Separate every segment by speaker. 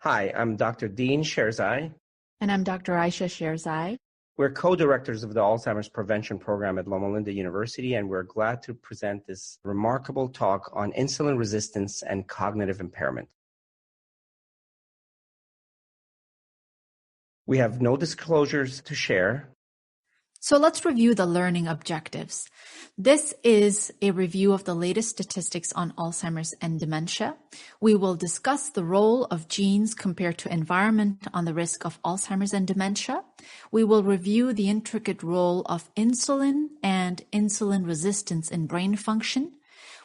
Speaker 1: Hi, I'm Dr. Dean Sherzai.
Speaker 2: And I'm Dr. Aisha Sherzai.
Speaker 1: We're co-directors of the Alzheimer's Prevention Program at Loma Linda University, and we're glad to present this remarkable talk on insulin resistance and cognitive impairment. We have no disclosures to share.
Speaker 2: So let's review the learning objectives. This is a review of the latest statistics on Alzheimer's and dementia. We will discuss the role of genes compared to environment on the risk of Alzheimer's and dementia. We will review the intricate role of insulin and insulin resistance in brain function.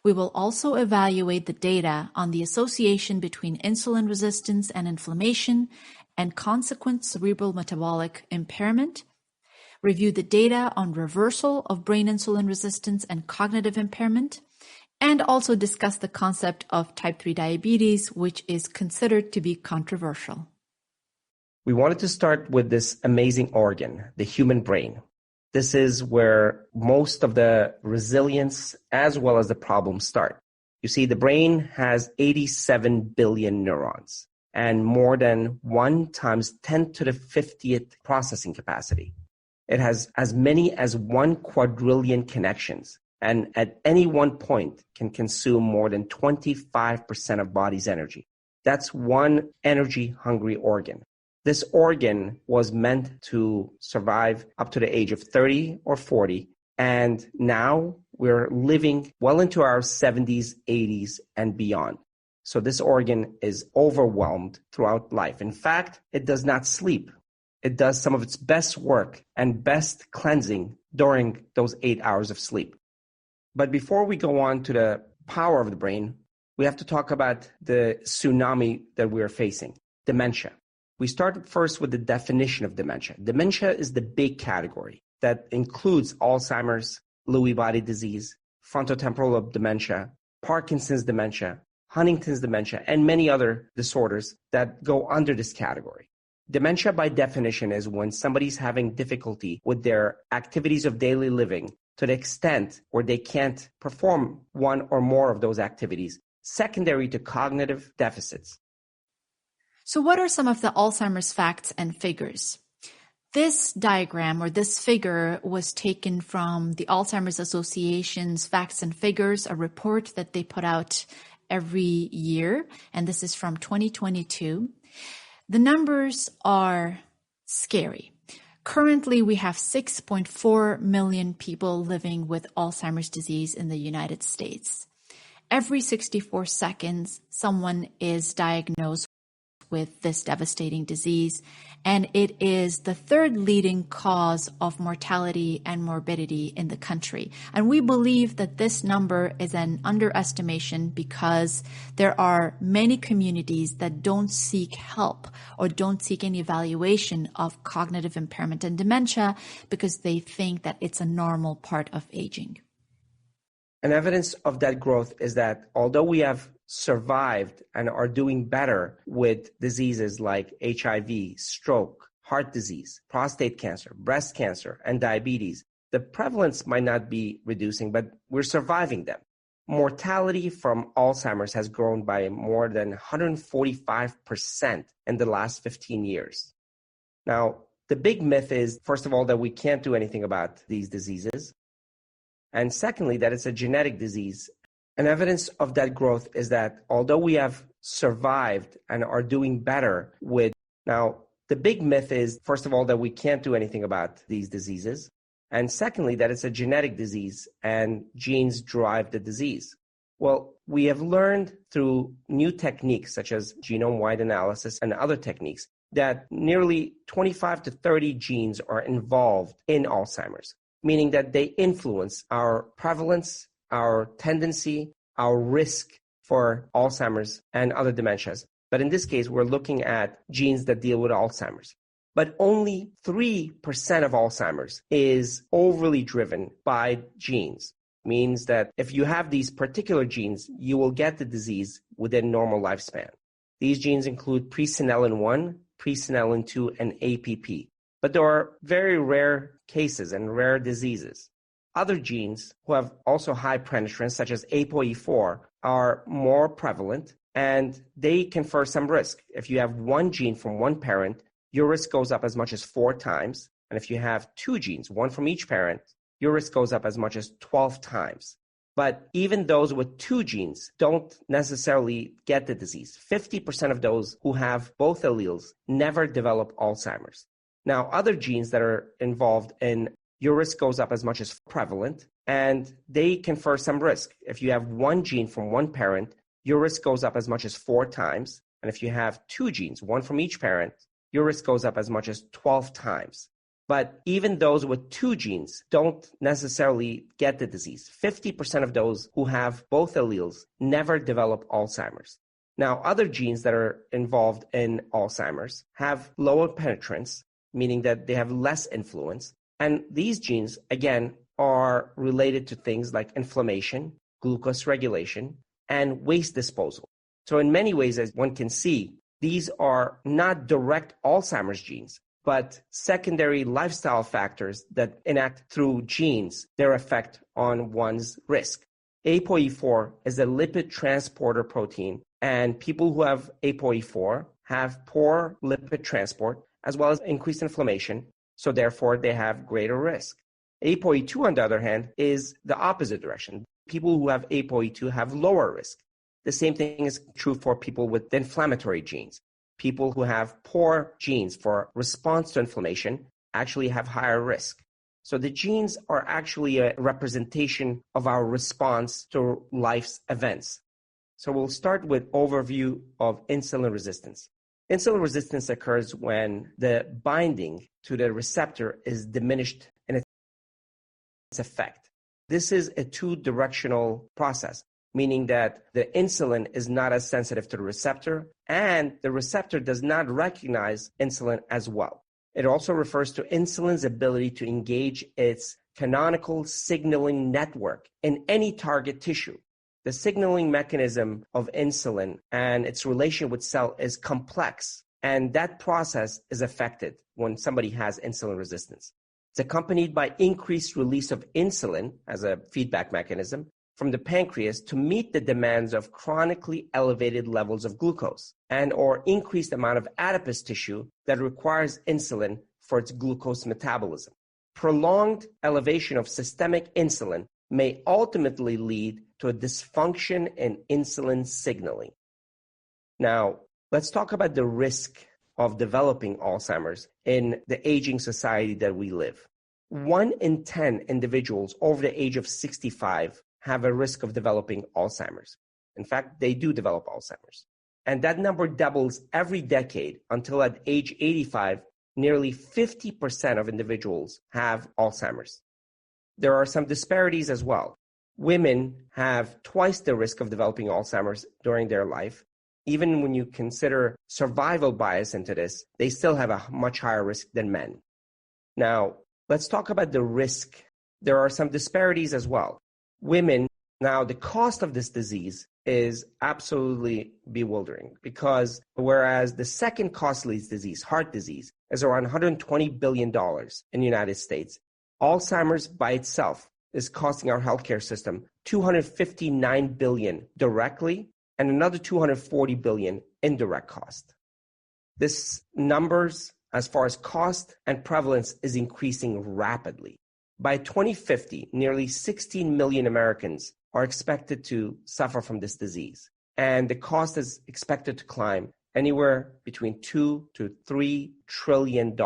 Speaker 2: We will also evaluate the data on the association between insulin resistance and inflammation and consequent cerebral metabolic impairment. Review the data on reversal of brain insulin resistance and cognitive impairment, and also discuss the concept of type 3 diabetes, which is considered to be controversial.
Speaker 1: We wanted to start with this amazing organ, the human brain. This is where most of the resilience as well as the problems start. You see, the brain has 87 billion neurons and more than 1 times 10 to the 50th processing capacity. It has as many as 1 quadrillion connections, and at any one point can consume more than 25% of body's energy. That's one energy-hungry organ. This organ was meant to survive up to the age of 30 or 40, and now we're living well into our 70s, 80s, and beyond. So this organ is overwhelmed throughout life. In fact, it does not sleep. It does some of its best work and best cleansing during those 8 hours of sleep. But before we go on to the power of the brain, we have to talk about the tsunami that we are facing, dementia. We started first with the definition of dementia. Dementia is the big category that includes Alzheimer's, Lewy body disease, frontotemporal dementia, Parkinson's dementia, Huntington's dementia, and many other disorders that go under this category. Dementia, by definition, is when somebody's having difficulty with their activities of daily living to the extent where they can't perform one or more of those activities, secondary to cognitive deficits.
Speaker 2: So what are some of the Alzheimer's facts and figures? This diagram or this figure was taken from the Alzheimer's Association's Facts and Figures, a report that they put out every year, and this is from 2022. The numbers are scary. Currently, we have 6.4 million people living with Alzheimer's disease in the United States. Every 64 seconds, someone is diagnosed with this devastating disease, and it is the third leading cause of mortality and morbidity in the country. And we believe that this number is an underestimation because there are many communities that don't seek help or don't seek any evaluation of cognitive impairment and dementia because they think that it's a normal part of aging.
Speaker 1: And evidence of that growth is that although we have survived and are doing better with diseases like HIV, stroke, heart disease, prostate cancer, breast cancer, and diabetes, the prevalence might not be reducing, but we're surviving them. Mortality from Alzheimer's has grown by more than 145% in the last 15 years. Now, the big myth is, first of all, that we can't do anything about these diseases. And secondly, that it's a genetic disease. And evidence of that growth is that although we have survived and are doing better with, now the big myth is, first of all, that we can't do anything about these diseases. And secondly, that it's a genetic disease and genes drive the disease. Well, we have learned through new techniques such as genome-wide analysis and other techniques that nearly 25 to 30 genes are involved in Alzheimer's, meaning that they influence our prevalence, our tendency, our risk for Alzheimer's and other dementias. But in this case, we're looking at genes that deal with Alzheimer's. But only 3% of Alzheimer's is overly driven by genes. Means that if you have these particular genes, you will get the disease within normal lifespan. These genes include presenilin 1, presenilin 2, and APP. But there are very rare cases and rare diseases. Other genes who have also high penetrance, such as ApoE4, are more prevalent, and they confer some risk. If you have one gene from one parent, your risk goes up as much as 4 times. And if you have 2 genes, one from each parent, your risk goes up as much as 12 times. But even those with 2 genes don't necessarily get the disease. 50% of those who have both alleles never develop Alzheimer's. Now, other genes that are involved in your risk goes up as much as prevalent, and they confer some risk. If you have one gene from one parent, your risk goes up as much as 4 times. And if you have 2 genes, one from each parent, your risk goes up as much as 12 times. But even those with 2 genes don't necessarily get the disease. 50% of those who have both alleles never develop Alzheimer's. Now, other genes that are involved in Alzheimer's have lower penetrance, meaning that they have less influence. And these genes, again, are related to things like inflammation, glucose regulation, and waste disposal. So in many ways, as one can see, these are not direct Alzheimer's genes, but secondary lifestyle factors that enact through genes their effect on one's risk. ApoE4 is a lipid transporter protein, and people who have ApoE4 have poor lipid transport as well as increased inflammation, so therefore they have greater risk. ApoE2, on the other hand, is the opposite direction. People who have ApoE2 have lower risk. The same thing is true for people with inflammatory genes. People who have poor genes for response to inflammation actually have higher risk. So the genes are actually a representation of our response to life's events. So we'll start with overview of insulin resistance. Insulin resistance occurs when the binding to the receptor is diminished in its effect. This is a two-directional process, meaning that the insulin is not as sensitive to the receptor, and the receptor does not recognize insulin as well. It also refers to insulin's ability to engage its canonical signaling network in any target tissue. The signaling mechanism of insulin and its relation with cell is complex, and that process is affected when somebody has insulin resistance. It's accompanied by increased release of insulin as a feedback mechanism from the pancreas to meet the demands of chronically elevated levels of glucose and or increased amount of adipose tissue that requires insulin for its glucose metabolism. Prolonged elevation of systemic insulin may ultimately lead to a dysfunction in insulin signaling. Now, let's talk about the risk of developing Alzheimer's in the aging society that we live. 1 in 10 individuals over the age of 65 have a risk of developing Alzheimer's. In fact, they do develop Alzheimer's. And that number doubles every decade until at age 85, nearly 50% of individuals have Alzheimer's. There are some disparities as well. Women have twice the risk of developing Alzheimer's during their life. Even when you consider survival bias into this, they still have a much higher risk than men. Now, let's talk about the risk. There are some disparities as well. Women, now the cost of this disease is absolutely bewildering because whereas the second costliest disease, heart disease, is around $120 billion in the United States, Alzheimer's by itself is costing our healthcare system $259 billion directly and another $240 billion indirect cost. This numbers as far as cost and prevalence is increasing rapidly. By 2050, nearly 16 million Americans are expected to suffer from this disease, and the cost is expected to climb anywhere between $2 to $3 trillion,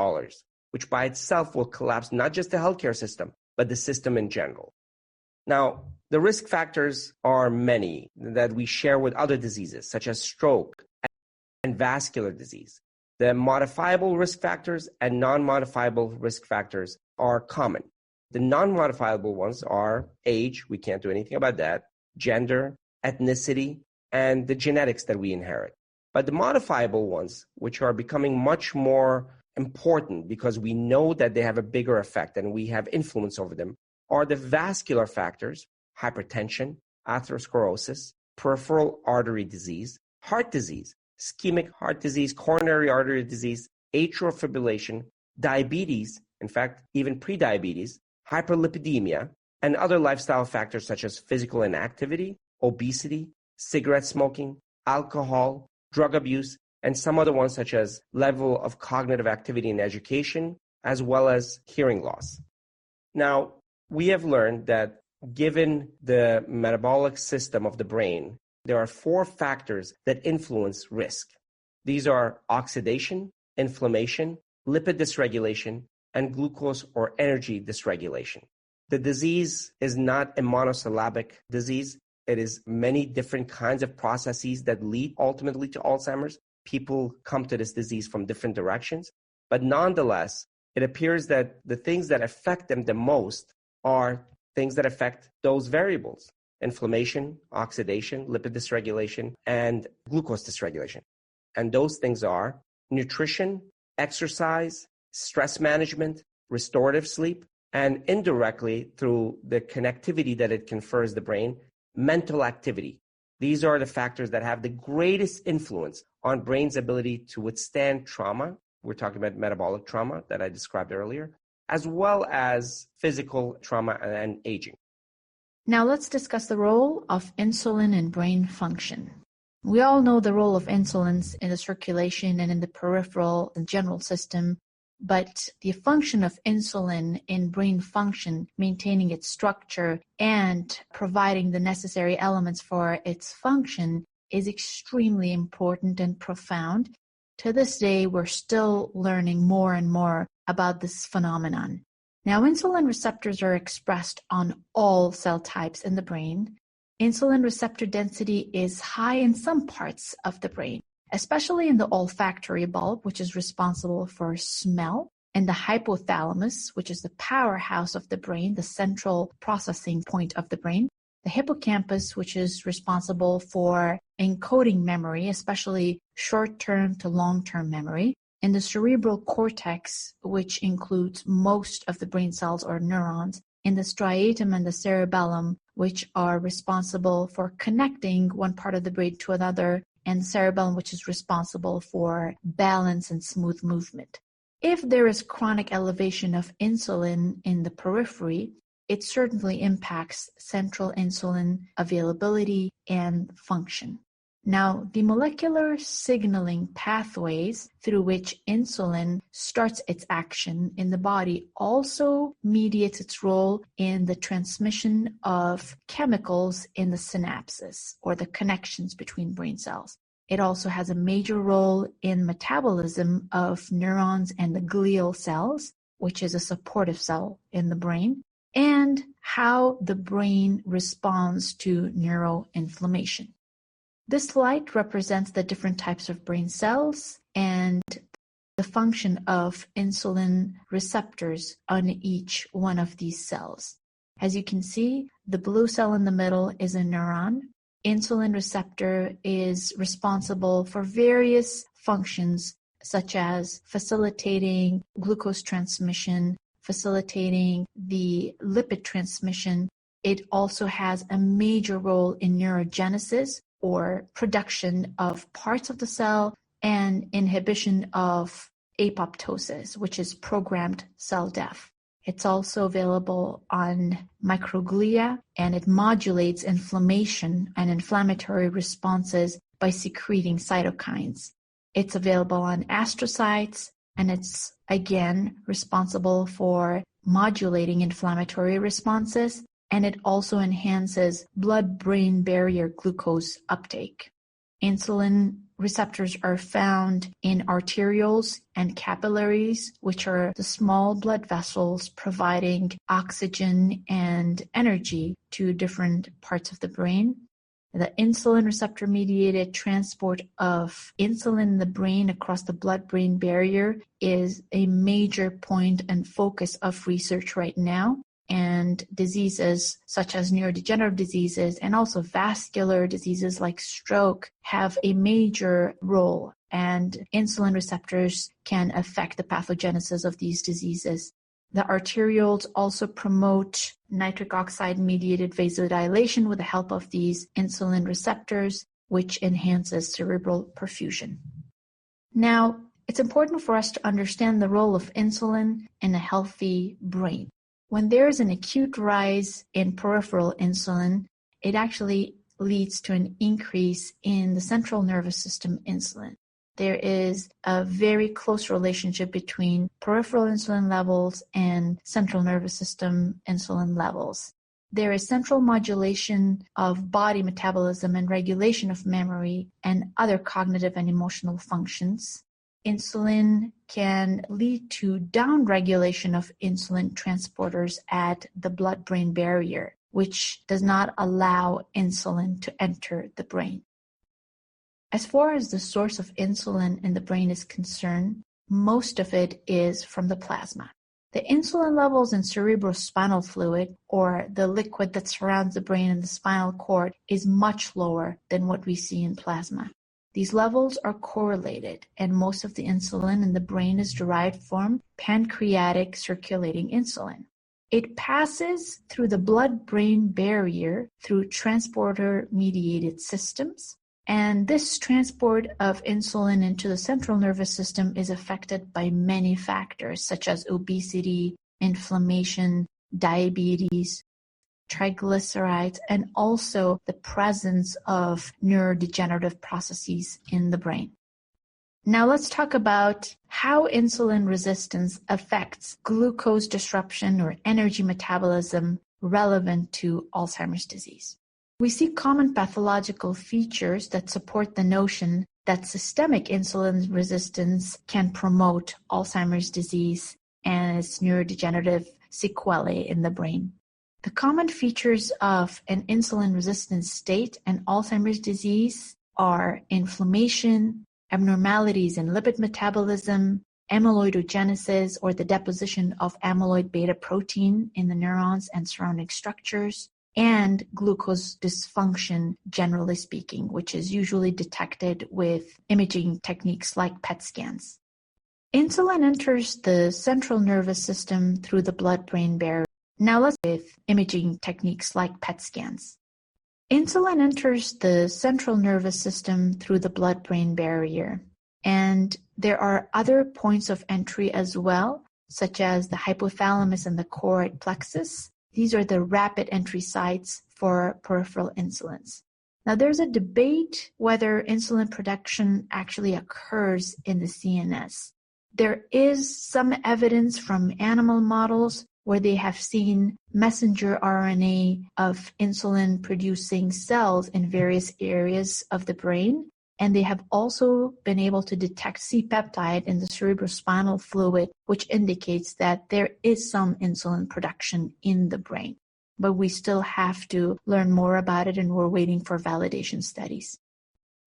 Speaker 1: which by itself will collapse not just the healthcare system, but the system in general. Now, the risk factors are many that we share with other diseases, such as stroke and vascular disease. The modifiable risk factors and non-modifiable risk factors are common. The non-modifiable ones are age, we can't do anything about that, gender, ethnicity, and the genetics that we inherit. But the modifiable ones, which are becoming much more important because we know that they have a bigger effect and we have influence over them, are the vascular factors, hypertension, atherosclerosis, peripheral artery disease, heart disease, ischemic heart disease, coronary artery disease, atrial fibrillation, diabetes, in fact, even prediabetes, hyperlipidemia, and other lifestyle factors such as physical inactivity, obesity, cigarette smoking, alcohol, drug abuse, and some other ones such as level of cognitive activity in education, as well as hearing loss. Now, we have learned that given the metabolic system of the brain, there are 4 factors that influence risk. These are oxidation, inflammation, lipid dysregulation, and glucose or energy dysregulation. The disease is not a monosyllabic disease. It is many different kinds of processes that lead ultimately to Alzheimer's. People come to this disease from different directions, but nonetheless, it appears that the things that affect them the most are things that affect those variables: inflammation, oxidation, lipid dysregulation, and glucose dysregulation. And those things are nutrition, exercise, stress management, restorative sleep, and indirectly through the connectivity that it confers the brain, mental activity. These are the factors that have the greatest influence on brain's ability to withstand trauma. We're talking about metabolic trauma that I described earlier, as well as physical trauma and aging.
Speaker 2: Now let's discuss the role of insulin in brain function. We all know the role of insulin in the circulation and in the peripheral and general system, but the function of insulin in brain function, maintaining its structure and providing the necessary elements for its function, is extremely important and profound. To this day, we're still learning more and more about this phenomenon. Now, insulin receptors are expressed on all cell types in the brain. Insulin receptor density is high in some parts of the brain, especially in the olfactory bulb, which is responsible for smell, and the hypothalamus, which is the powerhouse of the brain, the central processing point of the brain, the hippocampus, which is responsible for encoding memory, especially short-term to long-term memory, and the cerebral cortex, which includes most of the brain cells or neurons, and the striatum and the cerebellum, which are responsible for connecting one part of the brain to another, and the cerebellum, which is responsible for balance and smooth movement. If there is chronic elevation of insulin in the periphery, it certainly impacts central insulin availability and function. Now, the molecular signaling pathways through which insulin starts its action in the body also mediates its role in the transmission of chemicals in the synapses or the connections between brain cells. It also has a major role in metabolism of neurons and the glial cells, which is a supportive cell in the brain, and how the brain responds to neuroinflammation. This slide represents the different types of brain cells and the function of insulin receptors on each one of these cells. As you can see, the blue cell in the middle is a neuron. Insulin receptor is responsible for various functions such as facilitating glucose transmission, facilitating the lipid transmission. It also has a major role in neurogenesis, or production of parts of the cell, and inhibition of apoptosis, which is programmed cell death. It's also available on microglia, and it modulates inflammation and inflammatory responses by secreting cytokines. It's available on astrocytes, and it's, again, responsible for modulating inflammatory responses, and it also enhances blood-brain barrier glucose uptake. Insulin receptors are found in arterioles and capillaries, which are the small blood vessels providing oxygen and energy to different parts of the brain. The insulin receptor-mediated transport of insulin in the brain across the blood-brain barrier is a major point and focus of research right now. And diseases such as neurodegenerative diseases and also vascular diseases like stroke have a major role, and insulin receptors can affect the pathogenesis of these diseases. The arterioles also promote nitric oxide-mediated vasodilation with the help of these insulin receptors, which enhances cerebral perfusion. Now, it's important for us to understand the role of insulin in a healthy brain. When there is an acute rise in peripheral insulin, it actually leads to an increase in the central nervous system insulin. There is a very close relationship between peripheral insulin levels and central nervous system insulin levels. There is central modulation of body metabolism and regulation of memory and other cognitive and emotional functions. Insulin can lead to downregulation of insulin transporters at the blood-brain barrier, which does not allow insulin to enter the brain. As far as the source of insulin in the brain is concerned, most of it is from the plasma. The insulin levels in cerebrospinal fluid, or the liquid that surrounds the brain and the spinal cord, is much lower than what we see in plasma. These levels are correlated, and most of the insulin in the brain is derived from pancreatic circulating insulin. It passes through the blood-brain barrier through transporter-mediated systems, and this transport of insulin into the central nervous system is affected by many factors such as obesity, inflammation, diabetes, triglycerides, and also the presence of neurodegenerative processes in the brain. Now let's talk about how insulin resistance affects glucose disruption or energy metabolism relevant to Alzheimer's disease. We see common pathological features that support the notion that systemic insulin resistance can promote Alzheimer's disease and its neurodegenerative sequelae in the brain. The common features of an insulin-resistant state and Alzheimer's disease are inflammation, abnormalities in lipid metabolism, amyloidogenesis or the deposition of amyloid beta protein in the neurons and surrounding structures, and glucose dysfunction, generally speaking, which is usually detected with imaging techniques like PET scans. Insulin enters the central nervous system through the blood-brain barrier. Now let's with imaging techniques like PET scans. Insulin enters the central nervous system through the blood-brain barrier, and there are other points of entry as well, such as the hypothalamus and the choroid plexus. These are the rapid entry sites for peripheral insulins. Now, there's a debate whether insulin production actually occurs in the CNS. There is some evidence from animal models where they have seen messenger RNA of insulin-producing cells in various areas of the brain, and they have also been able to detect C-peptide in the cerebrospinal fluid, which indicates that there is some insulin production in the brain. But we still have to learn more about it, and we're waiting for validation studies.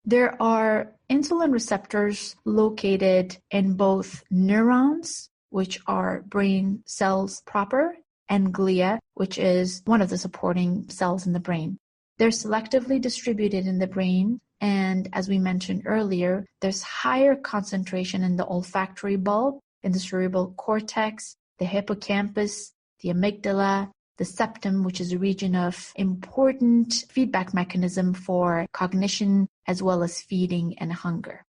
Speaker 2: There are insulin receptors located in both neurons, which are brain cells proper, and glia, which is one of the supporting cells in the brain. They're selectively distributed in the brain, and as we mentioned earlier, there's higher concentration in the olfactory bulb, in the cerebral cortex, the hippocampus, the amygdala, the septum, which is a region of important feedback mechanism for cognition as well as feeding and hunger.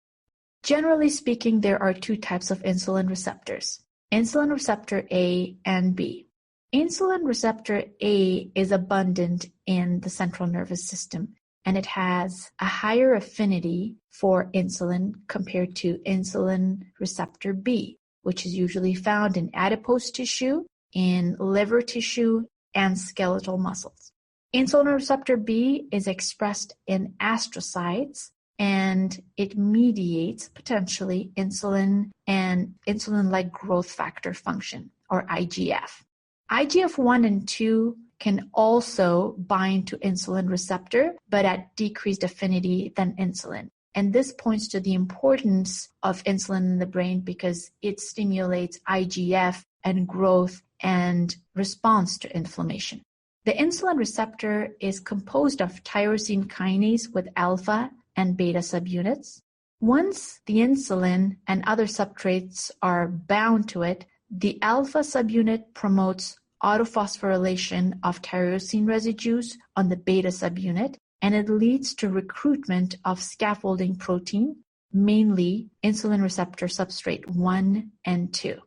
Speaker 2: Generally speaking, there are two types of insulin receptors, insulin receptor A and B. Insulin receptor A is abundant in the central nervous system, and it has a higher affinity for insulin compared to insulin receptor B, which is usually found in adipose tissue, in liver tissue, and skeletal muscles. Insulin receptor B is expressed in astrocytes, and it mediates potentially insulin and insulin-like growth factor function, or IGF. IGF-1 and 2 can also bind to insulin receptor, but at decreased affinity than insulin. And this points to the importance of insulin in the brain because it stimulates IGF and growth and response to inflammation. The insulin receptor is composed of tyrosine kinase with alpha and beta subunits. Once the insulin and other substrates are bound to it, the alpha subunit promotes autophosphorylation of tyrosine residues on the beta subunit, and it leads to recruitment of scaffolding protein, mainly insulin receptor substrate 1 and 2.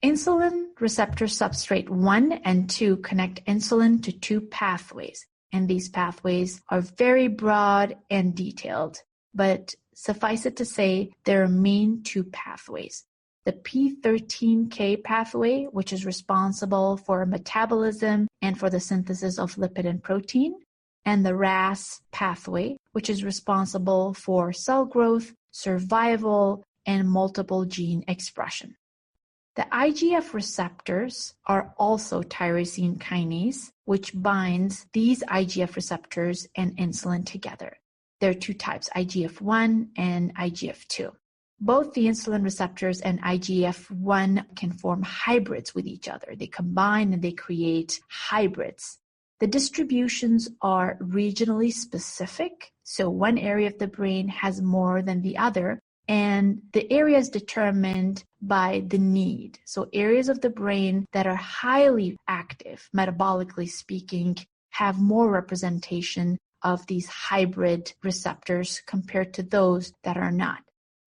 Speaker 2: Insulin receptor substrate 1 and 2 connect insulin to two pathways. And these pathways are very broad and detailed, but suffice it to say, there are main two pathways. The P13K pathway, which is responsible for metabolism and for the synthesis of lipid and protein, and the RAS pathway, which is responsible for cell growth, survival, and multiple gene expression. The IGF receptors are also tyrosine kinase, which binds these IGF receptors and insulin together. There are two types, IGF-1 and IGF-2. Both the insulin receptors and IGF-1 can form hybrids with each other. They combine and they create hybrids. The distributions are regionally specific, so one area of the brain has more than the other, and the area is determined by the need. So areas of the brain that are highly active, metabolically speaking, have more representation of these hybrid receptors compared to those that are not.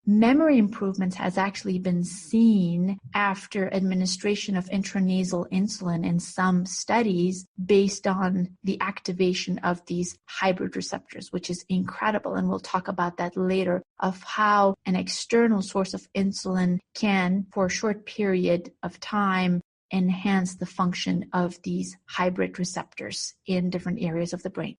Speaker 2: Memory improvements has actually been seen after administration of intranasal insulin in some studies based on the activation of these hybrid receptors, which is incredible. And we'll talk about that later, of how an external source of insulin can, for a short period of time, enhance the function of these hybrid receptors in different areas of the brain.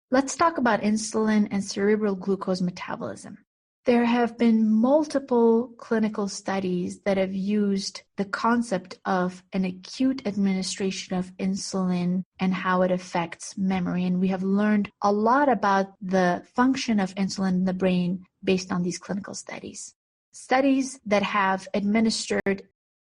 Speaker 2: Let's talk about insulin and cerebral glucose metabolism. There have been multiple clinical studies that have used the concept of an acute administration of insulin and how it affects memory. And we have learned a lot about the function of insulin in the brain based on these clinical studies. Studies that have administered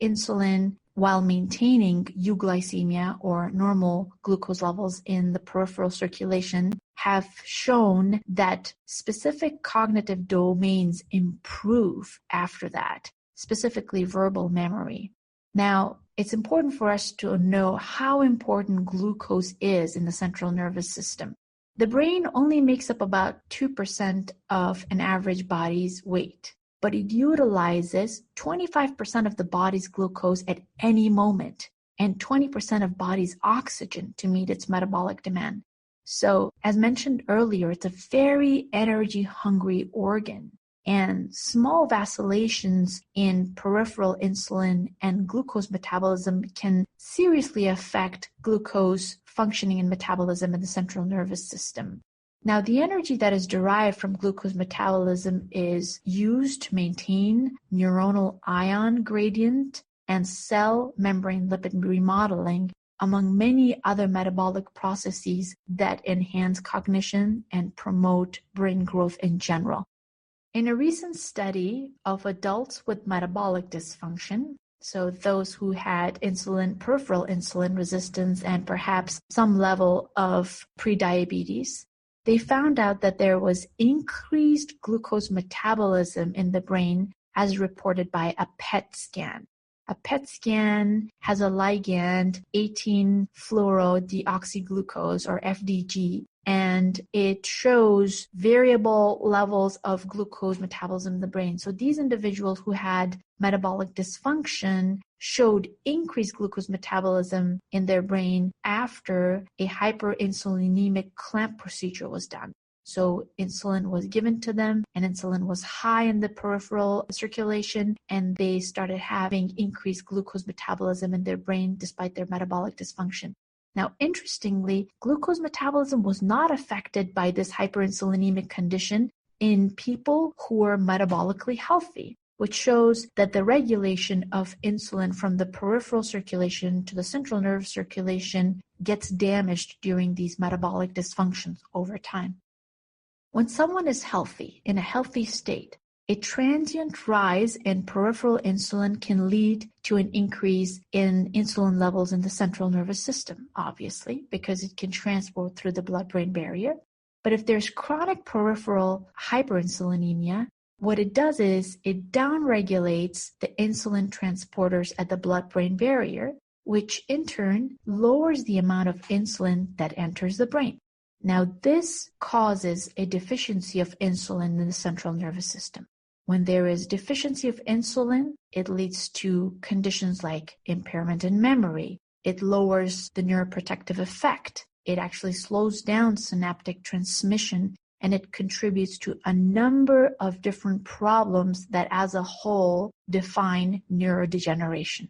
Speaker 2: insulin while maintaining euglycemia or normal glucose levels in the peripheral circulation have shown that specific cognitive domains improve after that, specifically verbal memory. Now, it's important for us to know how important glucose is in the central nervous system. The brain only makes up about 2% of an average body's weight, but it utilizes 25% of the body's glucose at any moment and 20% of body's oxygen to meet its metabolic demand. So, as mentioned earlier, it's a very energy-hungry organ, and small vacillations in peripheral insulin and glucose metabolism can seriously affect glucose functioning and metabolism in the central nervous system. Now, the energy that is derived from glucose metabolism is used to maintain neuronal ion gradient and cell membrane lipid remodeling, among many other metabolic processes that enhance cognition and promote brain growth in general. In a recent study of adults with metabolic dysfunction, so those who had peripheral insulin resistance and perhaps some level of prediabetes, they found out that there was increased glucose metabolism in the brain as reported by a PET scan. A PET scan has a ligand 18-fluorodeoxyglucose or FDG, and it shows variable levels of glucose metabolism in the brain. So these individuals who had metabolic dysfunction showed increased glucose metabolism in their brain after a hyperinsulinemic clamp procedure was done. So insulin was given to them, and insulin was high in the peripheral circulation, and they started having increased glucose metabolism in their brain despite their metabolic dysfunction. Now, interestingly, glucose metabolism was not affected by this hyperinsulinemic condition in people who were metabolically healthy, which shows that the regulation of insulin from the peripheral circulation to the central nervous circulation gets damaged during these metabolic dysfunctions over time. When someone is healthy, in a healthy state, a transient rise in peripheral insulin can lead to an increase in insulin levels in the central nervous system, obviously, because it can transport through the blood-brain barrier. But if there's chronic peripheral hyperinsulinemia, what it does is it downregulates the insulin transporters at the blood-brain barrier, which in turn lowers the amount of insulin that enters the brain. Now, this causes a deficiency of insulin in the central nervous system. When there is deficiency of insulin, it leads to conditions like impairment in memory. It lowers the neuroprotective effect. It actually slows down synaptic transmission, and it contributes to a number of different problems that as a whole define neurodegeneration.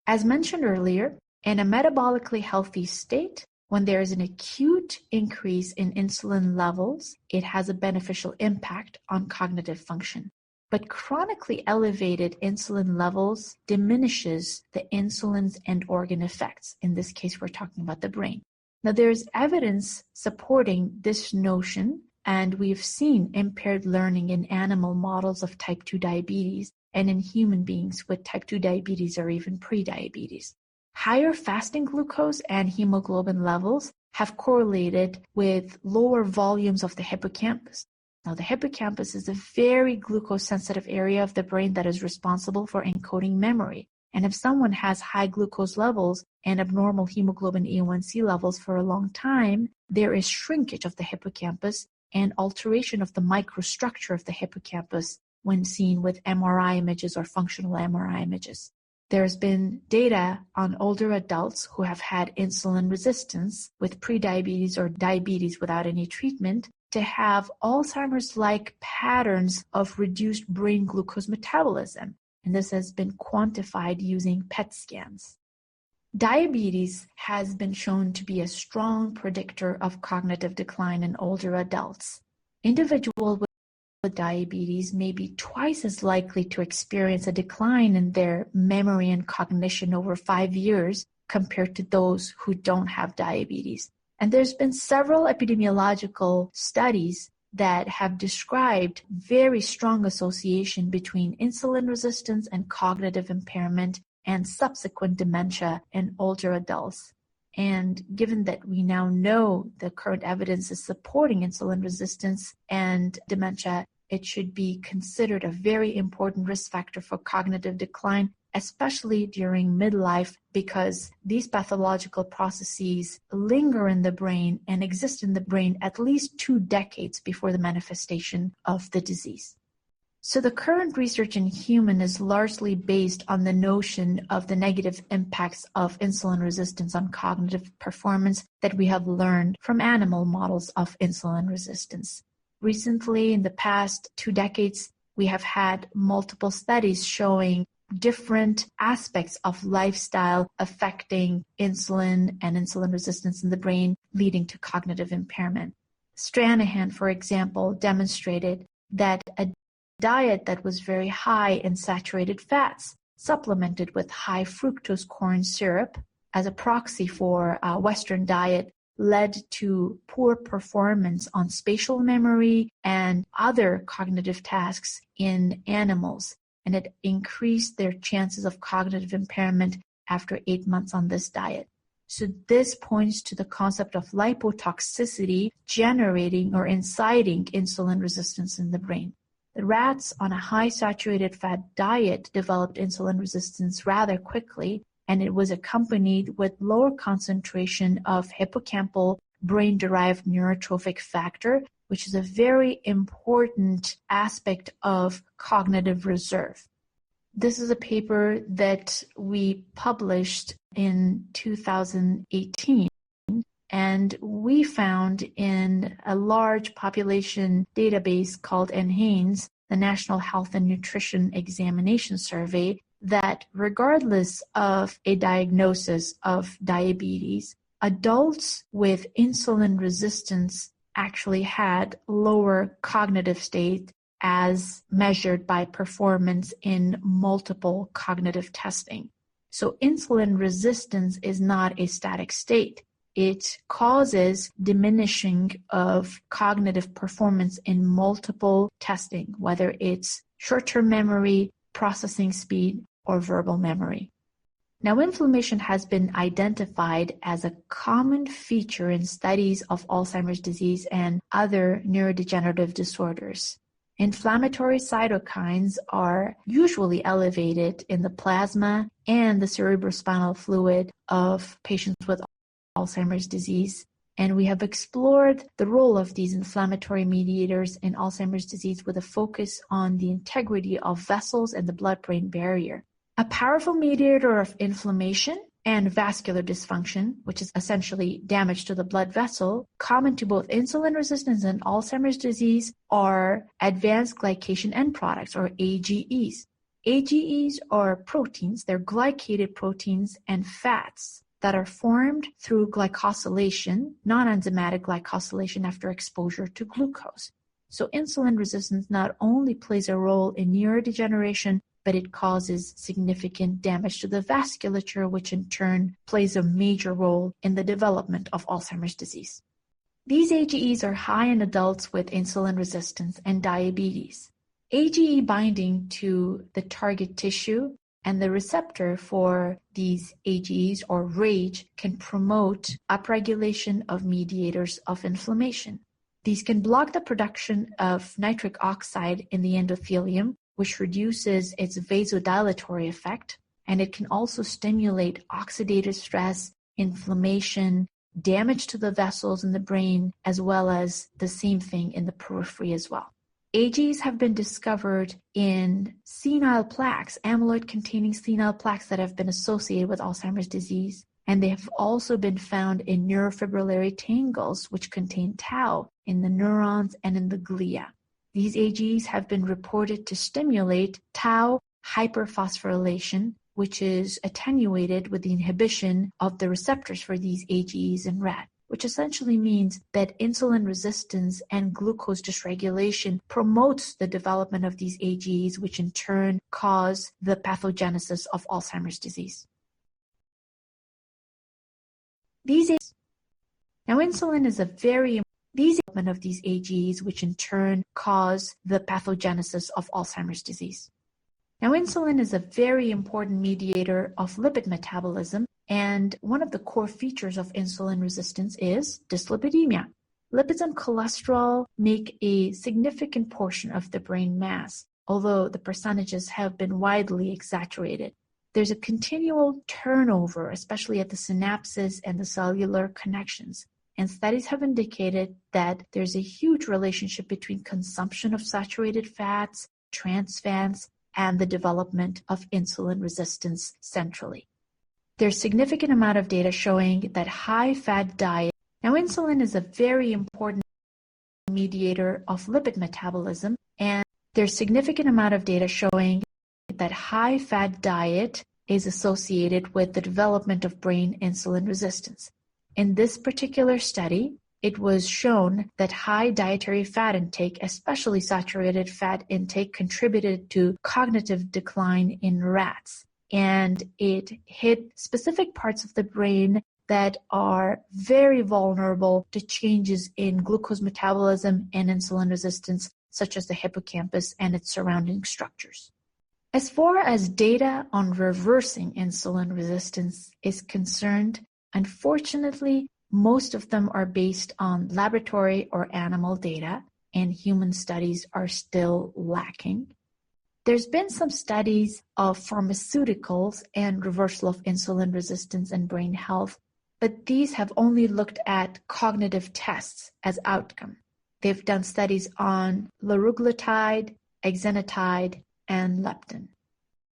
Speaker 2: As mentioned earlier, in a metabolically healthy state, when there is an acute increase in insulin levels, it has a beneficial impact on cognitive function. But chronically elevated insulin levels diminishes the insulin's end organ effects. In this case, we're talking about the brain. Now, there's evidence supporting this notion, and we've seen impaired learning in animal models of type 2 diabetes and in human beings with type 2 diabetes or even prediabetes. Higher fasting glucose and hemoglobin levels have correlated with lower volumes of the hippocampus. Now, the hippocampus is a very glucose-sensitive area of the brain that is responsible for encoding memory. And if someone has high glucose levels and abnormal hemoglobin A1C levels for a long time, there is shrinkage of the hippocampus and alteration of the microstructure of the hippocampus when seen with MRI images or functional MRI images. There's been data on older adults who have had insulin resistance with prediabetes or diabetes without any treatment to have Alzheimer's-like patterns of reduced brain glucose metabolism, and this has been quantified using PET scans. Diabetes has been shown to be a strong predictor of cognitive decline in older adults. Individuals with diabetes may be twice as likely to experience a decline in their memory and cognition over 5 years compared to those who don't have diabetes. And there's been several epidemiological studies that have described very strong association between insulin resistance and cognitive impairment and subsequent dementia in older adults. And given that we now know the current evidence is supporting insulin resistance and dementia, it should be considered a very important risk factor for cognitive decline, especially during midlife, because these pathological processes linger in the brain and exist in the brain at least 2 decades before the manifestation of the disease. So the current research in human is largely based on the notion of the negative impacts of insulin resistance on cognitive performance that we have learned from animal models of insulin resistance. Recently, in the past 2 decades, we have had multiple studies showing different aspects of lifestyle affecting insulin and insulin resistance in the brain, leading to cognitive impairment. Stranahan, for example, demonstrated that a diet that was very high in saturated fats, supplemented with high fructose corn syrup as a proxy for a Western diet, led to poor performance on spatial memory and other cognitive tasks in animals, and it increased their chances of cognitive impairment after 8 months on this diet. So this points to the concept of lipotoxicity generating or inciting insulin resistance in the brain. The rats on a high saturated fat diet developed insulin resistance rather quickly, and it was accompanied with lower concentration of hippocampal brain-derived neurotrophic factor, which is a very important aspect of cognitive reserve. This is a paper that we published in 2018, and we found in a large population database called NHANES, the National Health and Nutrition Examination Survey, that regardless of a diagnosis of diabetes, adults with insulin resistance actually had lower cognitive state as measured by performance in multiple cognitive testing. So insulin resistance is not a static state. It causes diminishing of cognitive performance in multiple testing, whether it's short-term memory, processing speed, or verbal memory. Now, inflammation has been identified as a common feature in studies of Alzheimer's disease and other neurodegenerative disorders. Inflammatory cytokines are usually elevated in the plasma and the cerebrospinal fluid of patients with Alzheimer's disease, and we have explored the role of these inflammatory mediators in Alzheimer's disease with a focus on the integrity of vessels and the blood-brain barrier. A powerful mediator of inflammation and vascular dysfunction, which is essentially damage to the blood vessel, common to both insulin resistance and Alzheimer's disease, are advanced glycation end products, or AGEs. AGEs are proteins, they're glycated proteins and fats that are formed through glycosylation, non-enzymatic glycosylation after exposure to glucose. So insulin resistance not only plays a role in neurodegeneration, but it causes significant damage to the vasculature, which in turn plays a major role in the development of Alzheimer's disease. These AGEs are high in adults with insulin resistance and diabetes. AGE binding to the target tissue and the receptor for these AGEs, or RAGE, can promote upregulation of mediators of inflammation. These can block the production of nitric oxide in the endothelium, which reduces its vasodilatory effect, and it can also stimulate oxidative stress, inflammation, damage to the vessels in the brain, as well as the same thing in the periphery as well. AGEs have been discovered in senile plaques, amyloid-containing senile plaques that have been associated with Alzheimer's disease, and they have also been found in neurofibrillary tangles, which contain tau in the neurons and in the glia. These AGEs have been reported to stimulate tau hyperphosphorylation, which is attenuated with the inhibition of the receptors for these AGEs in rat, which essentially means that insulin resistance and glucose dysregulation promotes the development of these AGEs, which in turn cause the pathogenesis of Alzheimer's disease. Insulin is a very development of these AGEs, which in turn cause the pathogenesis of Alzheimer's disease. Now, insulin is a very important mediator of lipid metabolism, and one of the core features of insulin resistance is dyslipidemia. Lipids and cholesterol make a significant portion of the brain mass, although the percentages have been widely exaggerated. There's a continual turnover, especially at the synapses and the cellular connections. And studies have indicated that there's a huge relationship between consumption of saturated fats, trans fats, and the development of insulin resistance centrally. There's significant amount of data showing that high-fat diet. Now, insulin is a very important mediator of lipid metabolism, and there's significant amount of data showing that high-fat diet is associated with the development of brain insulin resistance. In this particular study, it was shown that high dietary fat intake, especially saturated fat intake, contributed to cognitive decline in rats. And it hit specific parts of the brain that are very vulnerable to changes in glucose metabolism and insulin resistance, such as the hippocampus and its surrounding structures. As far as data on reversing insulin resistance is concerned, unfortunately, most of them are based on laboratory or animal data, and human studies are still lacking. There's been some studies of pharmaceuticals and reversal of insulin resistance and brain health, but these have only looked at cognitive tests as outcome. They've done studies on liraglutide, exenatide, and leptin.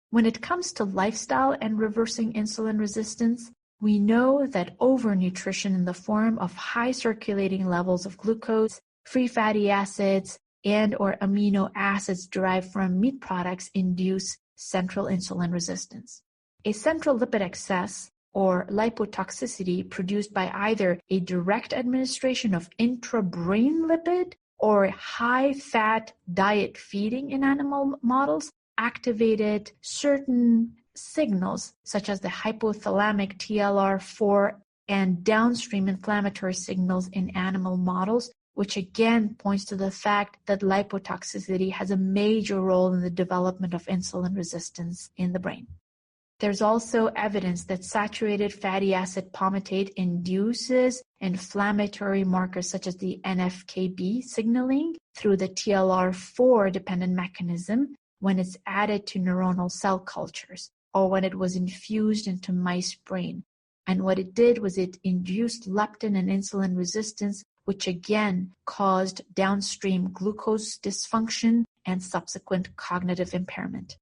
Speaker 2: When it comes to lifestyle and reversing insulin resistance, we know that overnutrition in the form of high circulating levels of glucose, free fatty acids, and or amino acids derived from meat products induce central insulin resistance. A central lipid excess or lipotoxicity produced by either a direct administration of intrabrain lipid or high-fat diet feeding in animal models activated certain signals such as the hypothalamic TLR4 and downstream inflammatory signals in animal models, which again points to the fact that lipotoxicity has a major role in the development of insulin resistance in the brain. There's also evidence that saturated fatty acid palmitate induces inflammatory markers such as the NF-κB signaling through the TLR4 dependent mechanism when it's added to neuronal cell cultures or when it was infused into mice brain. And what it did was it induced leptin and insulin resistance, which again caused downstream glucose dysfunction and subsequent cognitive impairment.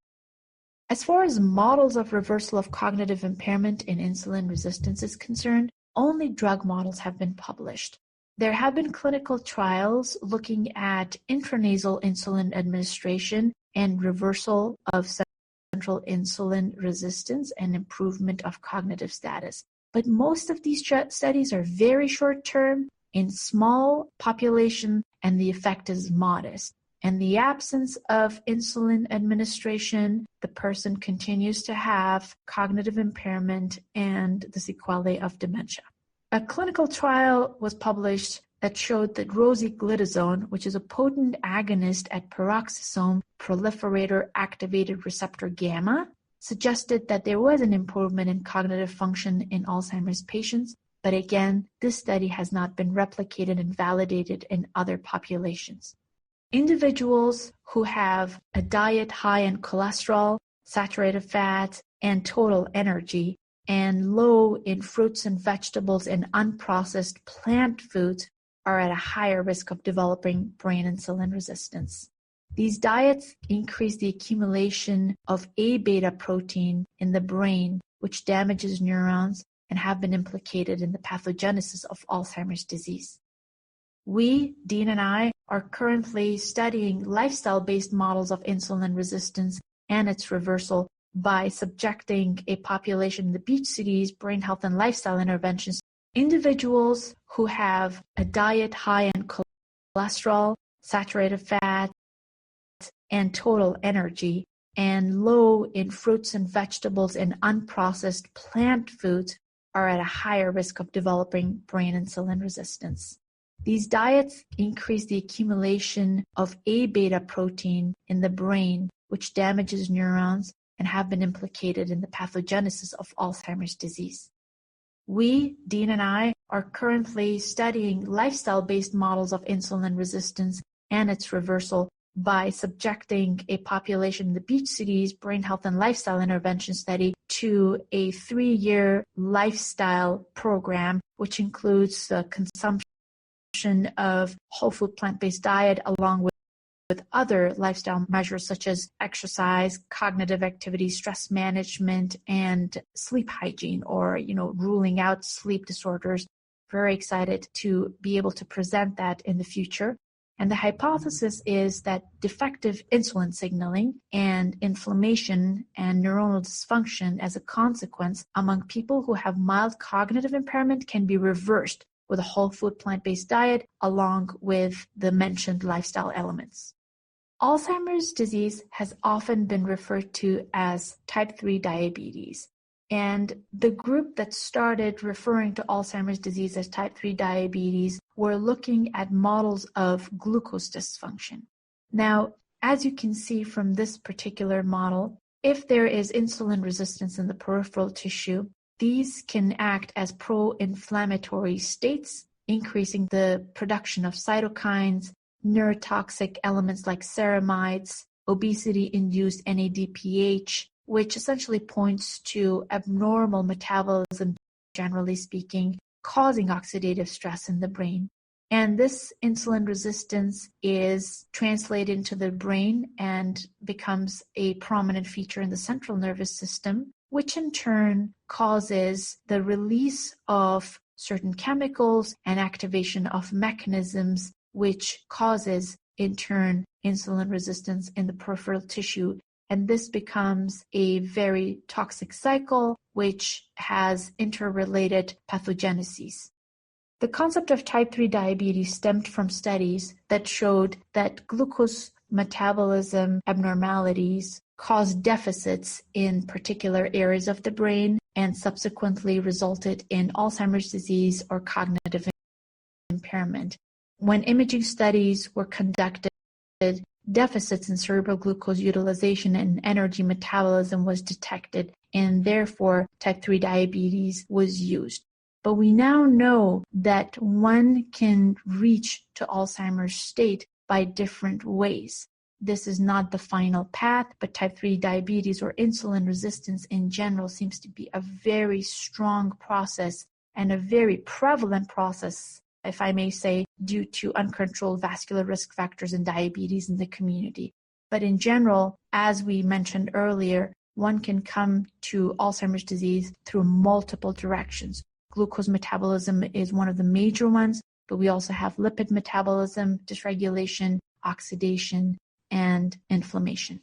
Speaker 2: As far as models of reversal of cognitive impairment in insulin resistance is concerned, only drug models have been published. There have been clinical trials looking at intranasal insulin administration and reversal of central insulin resistance and improvement of cognitive status. But most of these studies are very short-term, in small population, and the effect is modest. In the absence of insulin administration, the person continues to have cognitive impairment and the sequelae of dementia. A clinical trial was published that showed that rosiglitazone, which is a potent agonist at peroxisome proliferator activated receptor gamma, suggested that there was an improvement in cognitive function in Alzheimer's patients. But again, this study has not been replicated and validated in other populations. Individuals who have a diet high in cholesterol, saturated fats, and total energy, and low in fruits and vegetables and unprocessed plant foods are at a higher risk of developing brain insulin resistance. These diets increase the accumulation of A-beta protein in the brain, which damages neurons and have been implicated in the pathogenesis of Alzheimer's disease. We, Dean and I, are currently studying lifestyle-based models of insulin resistance and its reversal by subjecting a population in the Beach Cities Brain Health and Lifestyle Interventions. Individuals who have a diet high in cholesterol, saturated fat, and total energy, and low in fruits and vegetables and unprocessed plant foods are at a higher risk of developing brain insulin resistance. These diets increase the accumulation of A-beta protein in the brain, which damages neurons and have been implicated in the pathogenesis of Alzheimer's disease. We, Dean and I, are currently studying lifestyle-based models of insulin resistance and its reversal by subjecting a population in the Beach Cities Brain Health and Lifestyle Intervention Study to a 3-year lifestyle program, which includes the consumption of whole food plant-based diet along with other lifestyle measures such as exercise, cognitive activity, stress management, and sleep hygiene, or, ruling out sleep disorders. Very excited to be able to present that in the future. And the hypothesis is that defective insulin signaling and inflammation and neuronal dysfunction as a consequence among people who have mild cognitive impairment can be reversed with a whole food plant-based diet along with the mentioned lifestyle elements. Alzheimer's disease has often been referred to as type 3 diabetes. And the group that started referring to Alzheimer's disease as type 3 diabetes were looking at models of glucose dysfunction. Now, as you can see from this particular model, if there is insulin resistance in the peripheral tissue, these can act as pro-inflammatory states, increasing the production of cytokines, neurotoxic elements like ceramides, obesity-induced NADPH, which essentially points to abnormal metabolism, generally speaking, causing oxidative stress in the brain. And this insulin resistance is translated into the brain and becomes a prominent feature in the central nervous system, which in turn causes the release of certain chemicals and activation of mechanisms, which causes, in turn, insulin resistance in the peripheral tissue. And this becomes a very toxic cycle, which has interrelated pathogeneses. The concept of type 3 diabetes stemmed from studies that showed that glucose metabolism abnormalities cause deficits in particular areas of the brain and subsequently resulted in Alzheimer's disease or cognitive impairment. When imaging studies were conducted, deficits in cerebral glucose utilization and energy metabolism was detected, and therefore type 3 diabetes was used. But we now know that one can reach to Alzheimer's state by different ways. This is not the final path, but type 3 diabetes or insulin resistance in general seems to be a very strong process and a very prevalent process, if I may say, due to uncontrolled vascular risk factors and diabetes in the community. But in general, as we mentioned earlier, one can come to Alzheimer's disease through multiple directions. Glucose metabolism is one of the major ones, but we also have lipid metabolism, dysregulation, oxidation, and inflammation.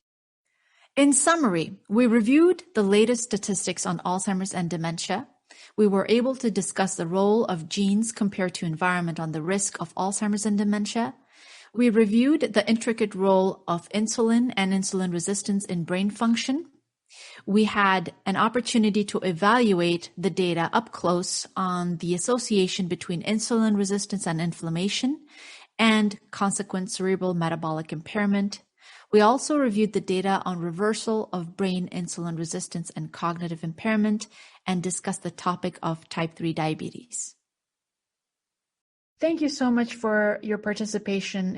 Speaker 2: In summary, we reviewed the latest statistics on Alzheimer's and dementia. We were able to discuss the role of genes compared to environment on the risk of Alzheimer's and dementia. We reviewed the intricate role of insulin and insulin resistance in brain function. We had an opportunity to evaluate the data up close on the association between insulin resistance and inflammation and consequent cerebral metabolic impairment. We also reviewed the data on reversal of brain insulin resistance and cognitive impairment and discussed the topic of type 3 diabetes. Thank you so much for your participation.